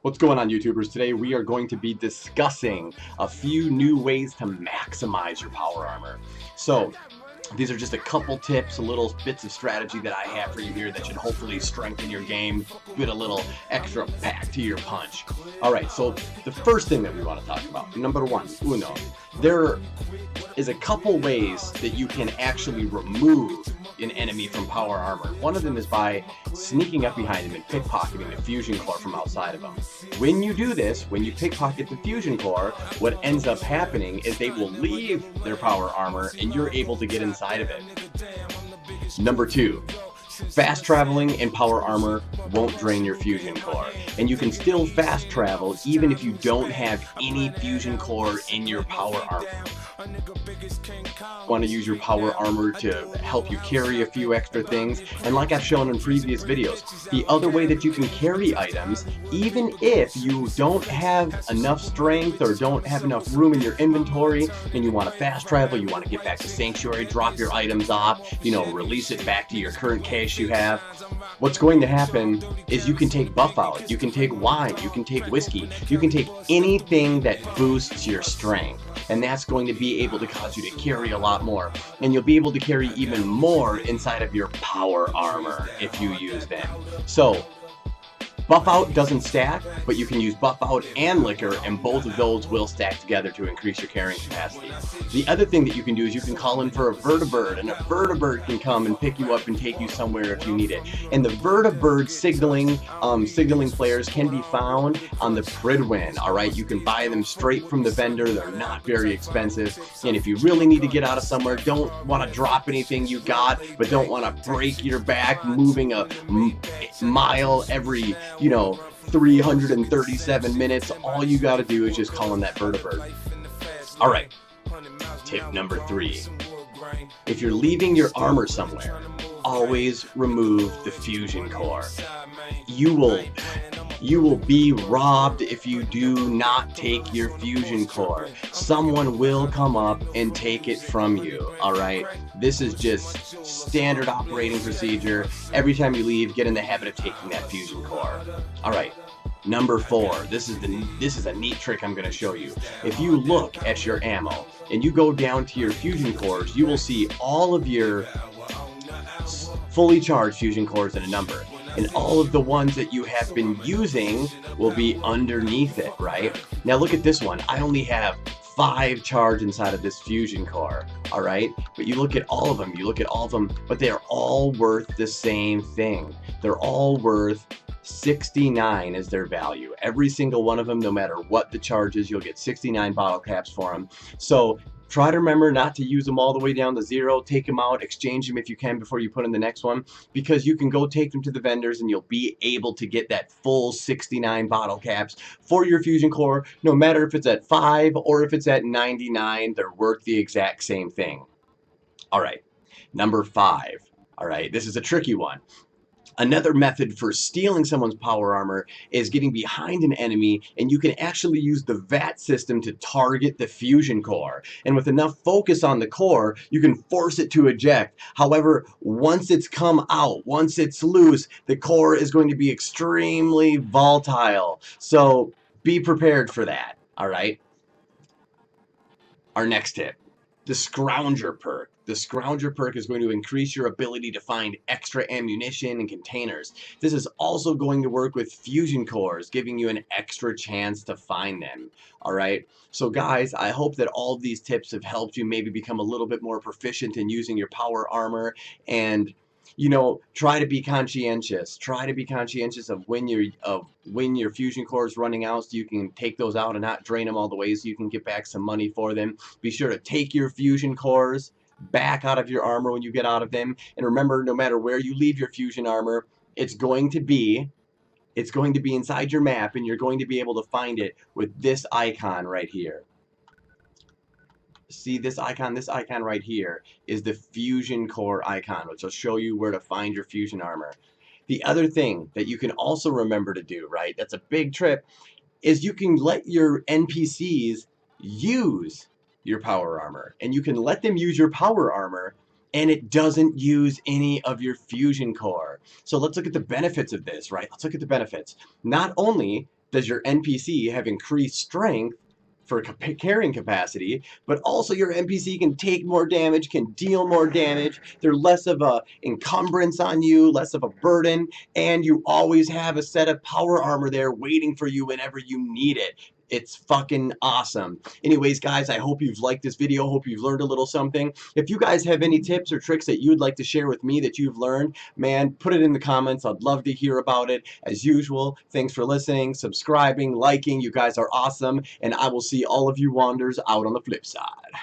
What's going on, YouTubers? Today we are going to be discussing a few new ways to maximize your power armor. So these are just a couple tips, little bits of strategy that I have for you here that should hopefully strengthen your game, get a little extra pack to your punch. Alright, so the first thing that we want to talk about, number one, there is a couple ways that you can actually remove an enemy from power armor. One of them is by sneaking up behind him and pickpocketing the fusion core from outside of him. When you do this, when you pickpocket the fusion core, what ends up happening is they will leave their power armor and you're able to get inside of it. Number two, fast traveling in power armor won't drain your fusion core, and you can still fast travel even if you don't have any fusion core in your power armor. Want to use your power armor to help you carry a few extra things, and like I've shown in previous videos, the other way that you can carry items, even if you don't have enough strength or don't have enough room in your inventory and you want to fast travel, you want to get back to Sanctuary, drop your items off, release it back to your current cache you have, what's going to happen is you can take buff out, you can take wine, you can take whiskey, you can take anything that boosts your strength, and that's going to be able to cause you to carry a lot more, and you'll be able to carry even more inside of your power armor if you use them. So buff out doesn't stack, but you can use buff out and liquor, and both of those will stack together to increase your carrying capacity. The other thing that you can do is you can call in for a vertibird, and a vertibird can come and pick you up and take you somewhere if you need it. And the vertibird signaling players can be found on the Pridwin. Alright, you can buy them straight from the vendor, they're not very expensive, and if you really need to get out of somewhere, don't want to drop anything you got, but don't want to break your back moving a mile every 337 minutes, all you gotta do is just call in that vertibird. Alright, tip number 3. If you're leaving your armor somewhere, always remove the fusion core. You will be robbed if you do not take your fusion core. Someone will come up and take it from you, alright? This is just standard operating procedure. Every time you leave, get in the habit of taking that fusion core. Alright, number 4. This is a neat trick I'm going to show you. If you look at your ammo and you go down to your fusion cores, you will see all of your fully charged fusion cores in a number. And all of the ones that you have been using will be underneath it, right? Now look at this one. I only have 5 charge inside of this fusion core, alright? But you look at all of them, but they are all worth the same thing. They're all worth 69 is their value. Every single one of them, no matter what the charge is, you'll get 69 bottle caps for them. So try to remember not to use them all the way down to 0. Take them out, exchange them if you can before you put in the next one, because you can go take them to the vendors and you'll be able to get that full 69 bottle caps for your fusion core. No matter if it's at 5 or if it's at 99, they're worth the exact same thing. Alright, number 5. Alright, this is a tricky one. Another method for stealing someone's power armor is getting behind an enemy, and you can actually use the VAT system to target the fusion core. And with enough focus on the core, you can force it to eject. However, once it's come out, once it's loose, the core is going to be extremely volatile. So be prepared for that, alright? Our next tip. The Scrounger perk. The Scrounger perk is going to increase your ability to find extra ammunition and containers. This is also going to work with fusion cores, giving you an extra chance to find them. Alright, so guys, I hope that all of these tips have helped you maybe become a little bit more proficient in using your power armor, and try to be conscientious. Try to be conscientious of when your fusion core is running out, so you can take those out and not drain them all the way, so you can get back some money for them. Be sure to take your fusion cores back out of your armor when you get out of them. And remember, no matter where you leave your fusion armor, it's going to be inside your map, and you're going to be able to find it with this icon right here. See this icon? This icon right here is the fusion core icon, which will show you where to find your fusion armor. The other thing that you can also remember to do, right, that's a big trip, is you can let your NPCs use your power armor, and you can let them use your power armor and it doesn't use any of your fusion core. So let's look at the benefits of this, right? Let's look at the benefits. Not only does your NPC have increased strength for carrying capacity, but also your NPC can take more damage, can deal more damage. They're less of a encumbrance on you, less of a burden, and you always have a set of power armor there waiting for you whenever you need it. It's fucking awesome. Anyways, guys, I hope you've liked this video. Hope you've learned a little something. If you guys have any tips or tricks that you'd like to share with me that you've learned, man, put it in the comments. I'd love to hear about it. As usual, thanks for listening, subscribing, liking. You guys are awesome, and I will see all of you wanders out on the flip side.